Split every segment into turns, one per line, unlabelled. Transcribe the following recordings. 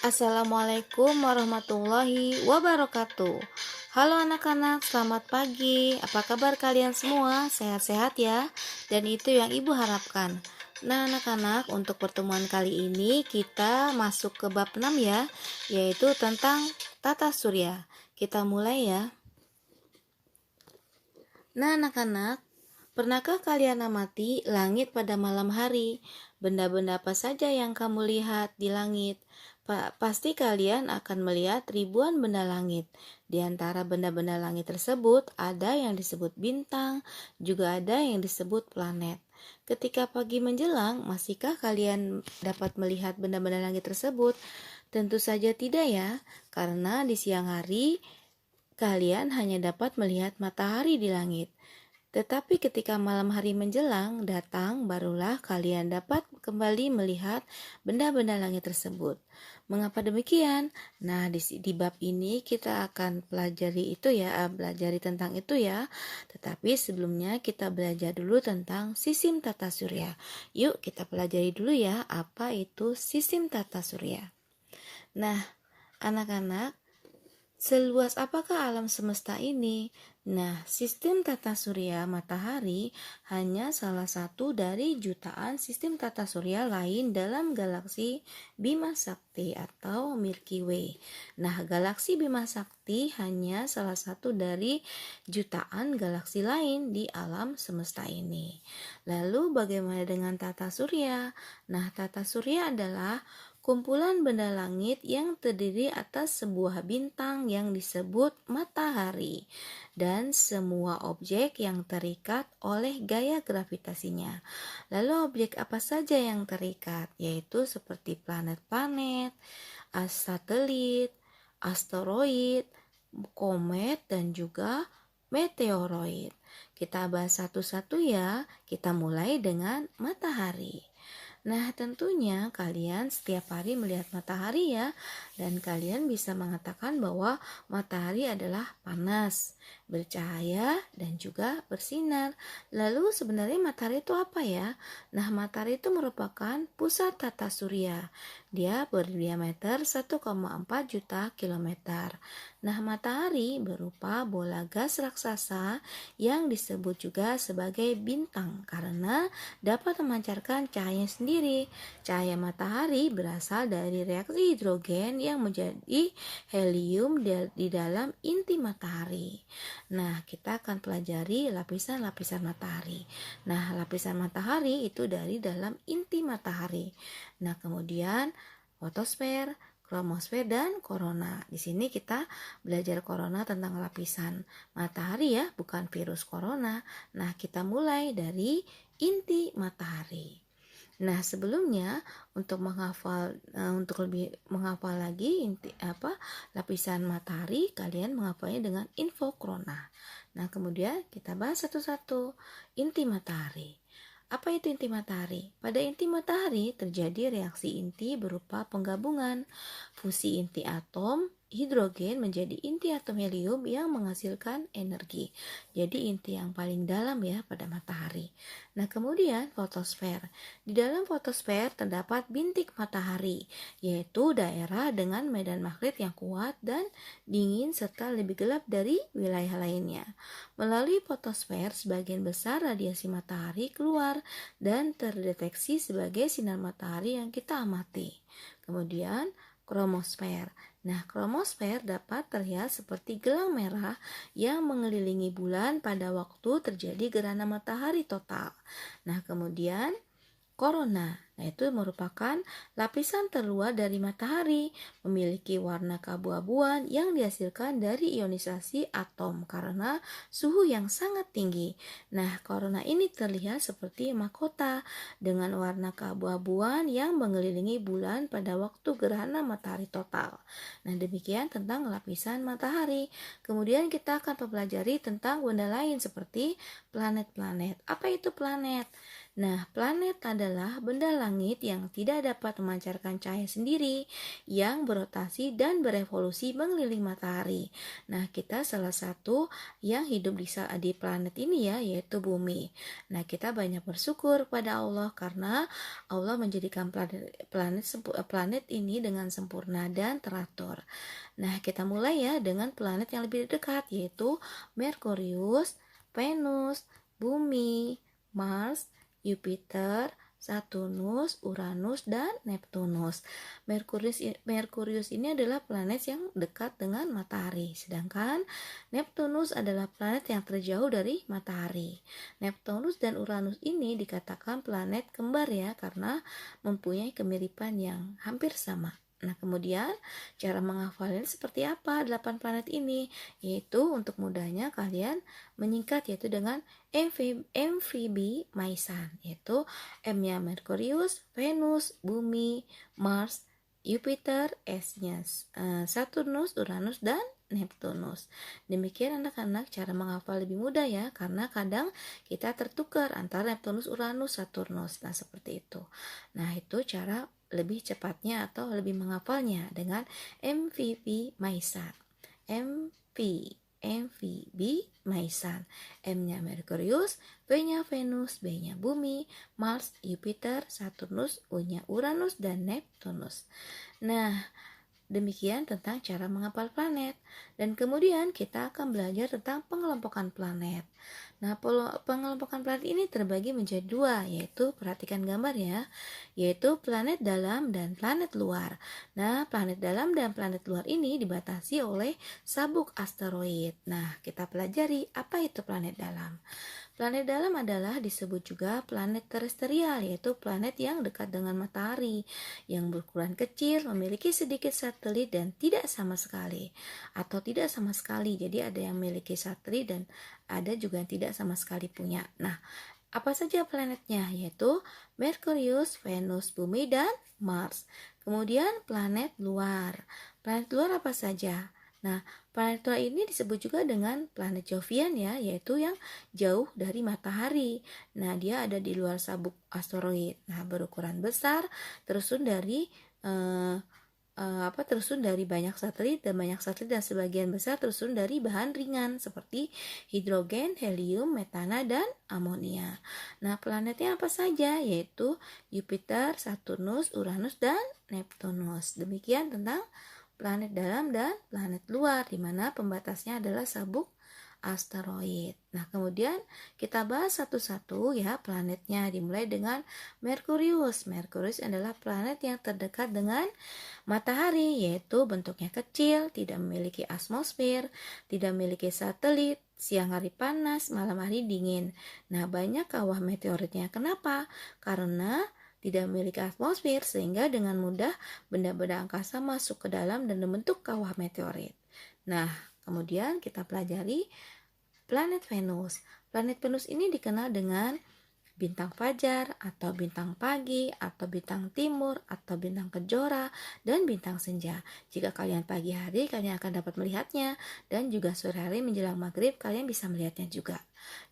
Assalamualaikum warahmatullahi wabarakatuh. Halo anak-anak, selamat pagi. Apa kabar kalian semua? Sehat-sehat ya? Dan itu yang ibu harapkan. Nah anak-anak, untuk pertemuan kali ini kita masuk ke bab 6 ya, yaitu tentang tata surya. Kita mulai ya. Nah anak-anak, pernahkah kalian amati langit pada malam hari? Benda-benda apa saja yang kamu lihat di langit? Pasti kalian akan melihat ribuan benda langit. Di antara benda-benda langit tersebut ada yang disebut bintang, juga ada yang disebut planet. Ketika pagi menjelang, masihkah kalian dapat melihat benda-benda langit tersebut? Tentu saja tidak ya, karena di siang hari kalian hanya dapat melihat matahari di langit. Tetapi ketika malam hari menjelang datang, barulah kalian dapat kembali melihat benda-benda langit tersebut. Mengapa demikian? Nah, di bab ini kita akan pelajari tentang itu ya. Tetapi sebelumnya kita belajar dulu tentang sistem tata surya. Yuk kita pelajari dulu ya, apa itu sistem tata surya. Nah, anak-anak, seluas apakah alam semesta ini? Nah, sistem tata surya matahari hanya salah satu dari jutaan sistem tata surya lain dalam galaksi Bima Sakti atau Milky Way. Nah, galaksi Bima Sakti hanya salah satu dari jutaan galaksi lain di alam semesta ini. Lalu bagaimana dengan tata surya? Nah, tata surya adalah kumpulan benda langit yang terdiri atas sebuah bintang yang disebut matahari dan semua objek yang terikat oleh gaya gravitasinya. Lalu objek apa saja yang terikat? Yaitu seperti planet-planet, satelit, asteroid, komet, dan juga meteoroid. Kita bahas satu-satu ya. Kita mulai dengan matahari. Nah, tentunya kalian setiap hari melihat matahari ya, dan kalian bisa mengatakan bahwa matahari adalah panas, bercahaya, dan juga bersinar. Lalu sebenarnya matahari itu apa ya? Nah, matahari itu merupakan pusat tata surya. Dia berdiameter 1,4 juta kilometer. Nah, matahari berupa bola gas raksasa yang disebut juga sebagai bintang karena dapat memancarkan cahaya sendiri. Cahaya matahari berasal dari reaksi hidrogen yang menjadi helium di dalam inti matahari. Nah, kita akan pelajari lapisan-lapisan matahari. Nah, lapisan matahari itu dari dalam inti matahari. Nah, kemudian fotosfer, kromosfer, dan korona. Di sini kita belajar korona tentang lapisan matahari ya, bukan virus corona. Nah, kita mulai dari inti matahari. Nah, sebelumnya untuk lebih menghafal lagi lapisan matahari, kalian menghafalnya dengan info corona. Nah, kemudian kita bahas satu-satu. Inti matahari. Apa itu inti matahari? Pada inti matahari terjadi reaksi inti berupa penggabungan fusi inti atom hidrogen menjadi inti atom helium yang menghasilkan energi. Jadi inti yang paling dalam ya pada matahari. Nah, kemudian fotosfer. Di dalam fotosfer terdapat bintik matahari, yaitu daerah dengan medan magnet yang kuat dan dingin serta lebih gelap dari wilayah lainnya. Melalui fotosfer, sebagian besar radiasi matahari keluar dan terdeteksi sebagai sinar matahari yang kita amati. Kemudian kromosfer. Nah, kromosfer dapat terlihat seperti gelang merah yang mengelilingi bulan pada waktu terjadi gerhana matahari total. Nah, kemudian korona, itu merupakan lapisan terluar dari matahari, memiliki warna keabu-abuan yang dihasilkan dari ionisasi atom karena suhu yang sangat tinggi. Nah, korona ini terlihat seperti mahkota dengan warna keabu-abuan yang mengelilingi bulan pada waktu gerhana matahari total. Nah, demikian tentang lapisan matahari. Kemudian kita akan mempelajari tentang benda lain seperti planet-planet. Apa itu planet? Nah, planet adalah benda langit yang tidak dapat memancarkan cahaya sendiri, yang berotasi dan berevolusi mengelilingi matahari. Nah, kita salah satu yang hidup di planet ini ya, yaitu bumi. Nah, kita banyak bersyukur pada Allah karena Allah menjadikan planet ini dengan sempurna dan teratur. Nah, kita mulai ya dengan planet yang lebih dekat, yaitu Merkurius, Venus, Bumi, Mars, Jupiter, Saturnus, Uranus, dan Neptunus. Merkurius ini adalah planet yang dekat dengan matahari, sedangkan Neptunus adalah planet yang terjauh dari matahari. Neptunus dan Uranus ini dikatakan planet kembar ya, karena mempunyai kemiripan yang hampir sama. Nah, kemudian cara menghafalnya seperti apa 8 planet ini? Yaitu untuk mudahnya kalian menyingkat yaitu dengan MVB Maisan, yaitu M-nya Merkurius, Venus, Bumi, Mars, Jupiter, S-nya Saturnus, Uranus, dan Neptunus. Demikian anak-anak cara menghafal lebih mudah ya, karena kadang kita tertukar antara Neptunus, Uranus, Saturnus. Nah, seperti itu. Nah, itu cara lebih cepatnya atau lebih menghafalnya dengan MVB Maisan. MVB Maisan. M-nya Merkurius, V-nya Venus, B-nya Bumi, Mars, Jupiter, Saturnus, U-nya Uranus, dan Neptunus. Nah, demikian tentang cara menghafal planet. Dan kemudian kita akan belajar tentang pengelompokan planet. Nah, pengelompokan planet ini terbagi menjadi dua, yaitu perhatikan gambar ya, yaitu planet dalam dan planet luar. Nah, planet dalam dan planet luar ini dibatasi oleh sabuk asteroid. Nah, kita pelajari apa itu planet dalam. Planet dalam adalah disebut juga planet terestrial, yaitu planet yang dekat dengan matahari, yang berukuran kecil, memiliki sedikit satelit dan tidak sama sekali, atau tidak sama sekali. Jadi ada yang memiliki satelit dan ada juga yang tidak sama sekali punya. Nah, apa saja planetnya? Yaitu Merkurius, Venus, Bumi, dan Mars. Kemudian planet luar. Planet luar apa saja? Nah, planet luar ini disebut juga dengan planet Jovian ya, yaitu yang jauh dari matahari. Nah, dia ada di luar sabuk asteroid. Nah, berukuran besar, tersusun dari banyak satelit dan sebagian besar tersusun dari bahan ringan seperti hidrogen, helium, metana, dan amonia. Nah, planetnya apa saja? Yaitu Jupiter, Saturnus, Uranus, dan Neptunus. Demikian tentang planet dalam dan planet luar, di mana pembatasnya adalah sabuk asteroid. Nah, kemudian kita bahas satu-satu ya planetnya, dimulai dengan Merkurius. Merkurius adalah planet yang terdekat dengan matahari, yaitu bentuknya kecil, tidak memiliki atmosfer, tidak memiliki satelit, siang hari panas, malam hari dingin. Nah, banyak kawah meteoritnya. Kenapa? Karena tidak memiliki atmosfer, sehingga dengan mudah benda-benda angkasa masuk ke dalam dan membentuk kawah meteorit. Nah, kemudian kita pelajari planet Venus. Planet Venus ini dikenal dengan bintang fajar atau bintang pagi atau bintang timur atau bintang kejora dan bintang senja. Jika kalian pagi hari, kalian akan dapat melihatnya, dan juga sore hari menjelang maghrib kalian bisa melihatnya juga.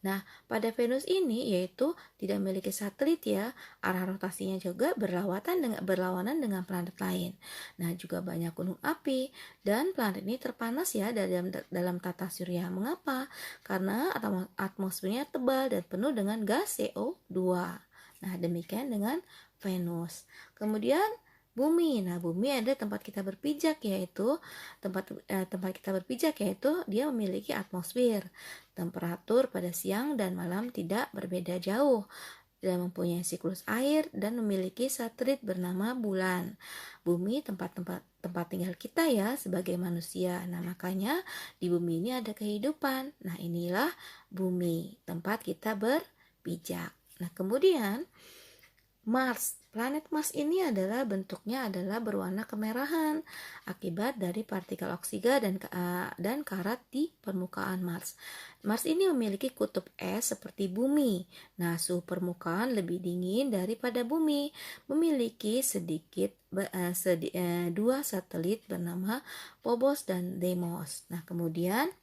Nah, pada Venus ini yaitu tidak memiliki satelit ya, arah rotasinya juga berlawanan dengan planet lain. Nah, juga banyak gunung api, dan planet ini terpanas ya dalam tata surya. Mengapa? Karena atmosfernya tebal dan penuh dengan gas CO2. Nah, demikian dengan Venus. Kemudian Bumi. Nah, bumi ada tempat kita berpijak, yaitu dia memiliki atmosfer. Temperatur pada siang dan malam tidak berbeda jauh, dan mempunyai siklus air dan memiliki satelit bernama bulan. Bumi tempat tinggal kita ya sebagai manusia. Nah, makanya di bumi ini ada kehidupan. Nah, inilah bumi, tempat kita berpijak. Nah, kemudian Mars. Planet Mars ini bentuknya adalah berwarna kemerahan akibat dari partikel oksiga dan karat di permukaan Mars. Mars ini memiliki kutub es seperti bumi. Nah, suhu permukaan lebih dingin daripada bumi. Memiliki dua satelit bernama Phobos dan Deimos. Nah, kemudian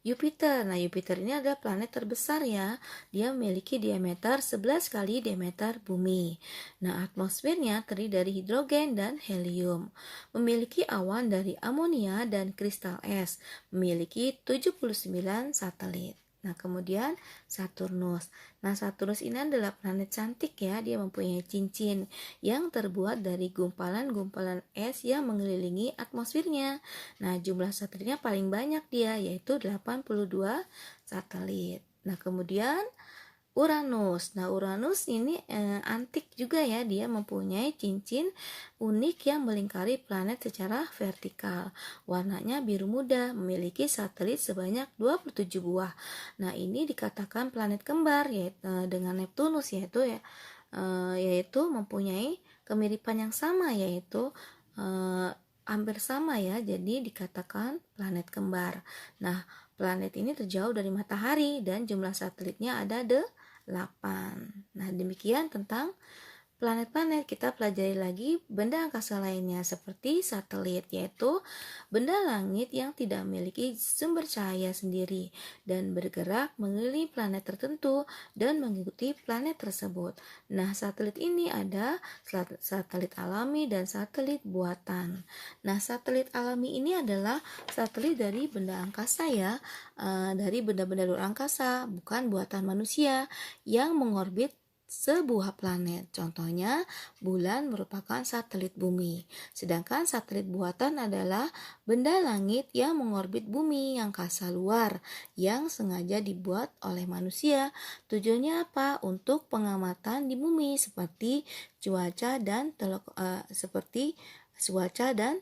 Jupiter. Nah, Jupiter ini adalah planet terbesar ya. Dia memiliki diameter 11 kali diameter bumi. Nah, atmosfernya terdiri dari hidrogen dan helium. Memiliki awan dari amonia dan kristal es. Memiliki 79 satelit. Nah, kemudian Saturnus. Nah, Saturnus ini adalah planet cantik ya. Dia mempunyai cincin yang terbuat dari gumpalan-gumpalan es yang mengelilingi atmosfernya. Nah, jumlah satelitnya paling banyak dia, yaitu 82 satelit. Nah, kemudian Uranus. Nah, Uranus ini antik juga ya, dia mempunyai cincin unik yang melingkari planet secara vertikal. Warnanya biru muda, memiliki satelit sebanyak 27 buah. Nah, ini dikatakan planet kembar yaitu dengan Neptunus yaitu mempunyai kemiripan yang sama, yaitu hampir sama ya, jadi dikatakan planet kembar. Nah, planet ini terjauh dari matahari dan jumlah satelitnya ada 8. Nah, demikian tentang planet-planet. Kita pelajari lagi benda angkasa lainnya seperti satelit, yaitu benda langit yang tidak memiliki sumber cahaya sendiri dan bergerak mengelilingi planet tertentu dan mengikuti planet tersebut. Nah, satelit ini ada satelit alami dan satelit buatan. Nah, satelit alami ini adalah satelit dari benda angkasa ya, dari benda-benda luar angkasa, bukan buatan manusia yang mengorbit sebuah planet. Contohnya, bulan merupakan satelit bumi. Sedangkan satelit buatan adalah benda langit yang mengorbit bumi angkasa luar yang sengaja dibuat oleh manusia. Tujuannya apa? Untuk pengamatan di bumi seperti cuaca dan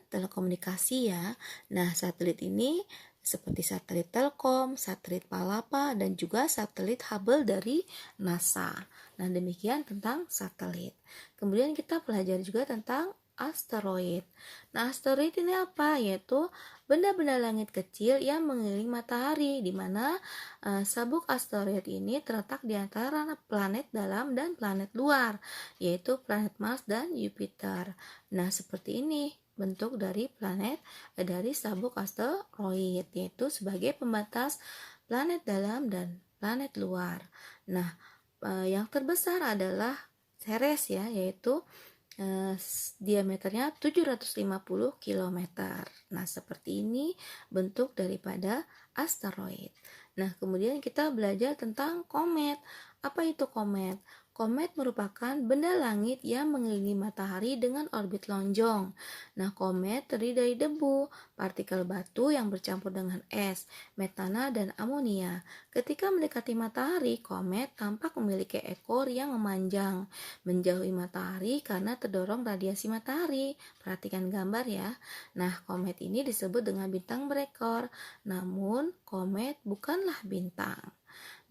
telekomunikasi ya. Nah, satelit ini seperti satelit Telkom, satelit Palapa, dan juga satelit Hubble dari NASA. Nah, demikian tentang satelit. Kemudian kita pelajari juga tentang asteroid. Nah, asteroid ini apa? Yaitu benda-benda langit kecil yang mengelilingi matahari, di mana sabuk asteroid ini terletak di antara planet dalam dan planet luar, yaitu planet Mars dan Jupiter. Nah, seperti ini bentuk dari sabuk asteroid, yaitu sebagai pembatas planet dalam dan planet luar. Nah, yang terbesar adalah Ceres ya, yaitu diameternya 750 km. Nah, seperti ini bentuk daripada asteroid. Nah, kemudian kita belajar tentang komet. Apa itu komet? Komet merupakan benda langit yang mengelilingi matahari dengan orbit lonjong. Nah, komet terdiri dari debu, partikel batu yang bercampur dengan es, metana, dan amonia. Ketika mendekati matahari, komet tampak memiliki ekor yang memanjang, menjauhi matahari karena terdorong radiasi matahari. Perhatikan gambar ya. Nah, komet ini disebut dengan bintang berekor. Namun, komet bukanlah bintang.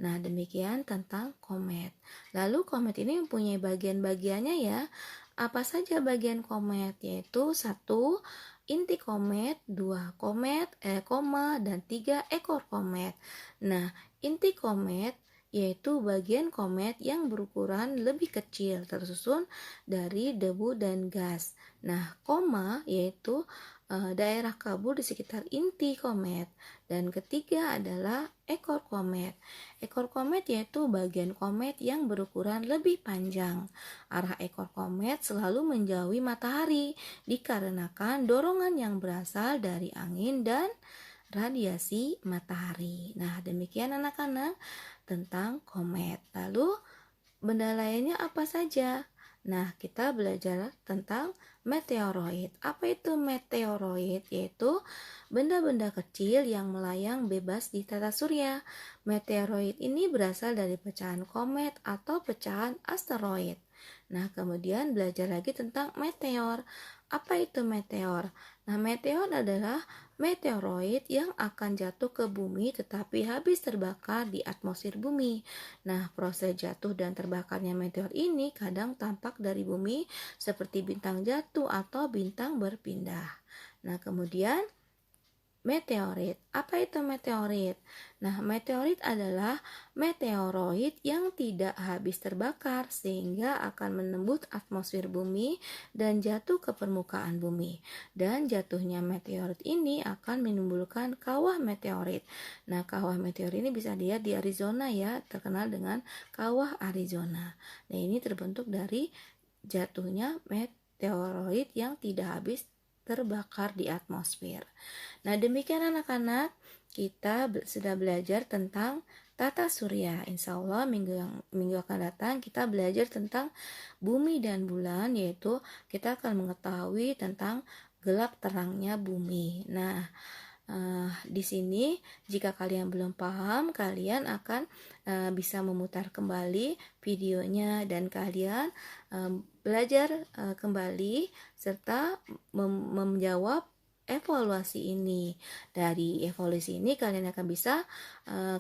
Nah, demikian tentang komet. Lalu komet ini mempunyai bagian-bagiannya ya. Apa saja bagian komet? Yaitu 1. Inti komet, 2. Koma, dan 3. Ekor komet. Nah, inti komet yaitu bagian komet yang berukuran lebih kecil, tersusun dari debu dan gas. Nah, koma yaitu daerah kabur di sekitar inti komet. Dan ketiga adalah ekor komet. Ekor komet yaitu bagian komet yang berukuran lebih panjang. Arah ekor komet selalu menjauhi matahari dikarenakan dorongan yang berasal dari angin dan radiasi matahari. Nah, demikian anak-anak tentang komet. Lalu benda lainnya apa saja? Nah, kita belajar tentang meteoroid. Apa itu meteoroid? Yaitu benda-benda kecil yang melayang bebas di tata surya. Meteoroid ini berasal dari pecahan komet atau pecahan asteroid. Nah, kemudian belajar lagi tentang meteor. Apa itu meteor? Nah, meteor adalah meteoroid yang akan jatuh ke bumi tetapi habis terbakar di atmosfer bumi. Nah, proses jatuh dan terbakarnya meteor ini kadang tampak dari bumi seperti bintang jatuh atau bintang berpindah. Nah, kemudian meteorit. Apa itu meteorit? Nah, meteorit adalah meteoroid yang tidak habis terbakar sehingga akan menembus atmosfer bumi dan jatuh ke permukaan bumi. Dan jatuhnya meteorit ini akan menimbulkan kawah meteorit. Nah, kawah meteorit ini bisa dilihat di Arizona ya, terkenal dengan kawah Arizona. Nah, ini terbentuk dari jatuhnya meteoroid yang tidak habis terbakar di atmosfer. Nah, demikian anak-anak, kita sudah belajar tentang tata surya. Insya Allah minggu akan datang kita belajar tentang bumi dan bulan, yaitu kita akan mengetahui tentang gelap terangnya bumi. Nah, di sini jika kalian belum paham, kalian akan bisa memutar kembali videonya dan kalian belajar kembali serta menjawab evaluasi ini. Dari evaluasi ini kalian akan bisa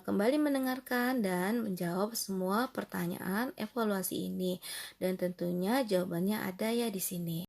kembali mendengarkan dan menjawab semua pertanyaan evaluasi ini, dan tentunya jawabannya ada ya di sini.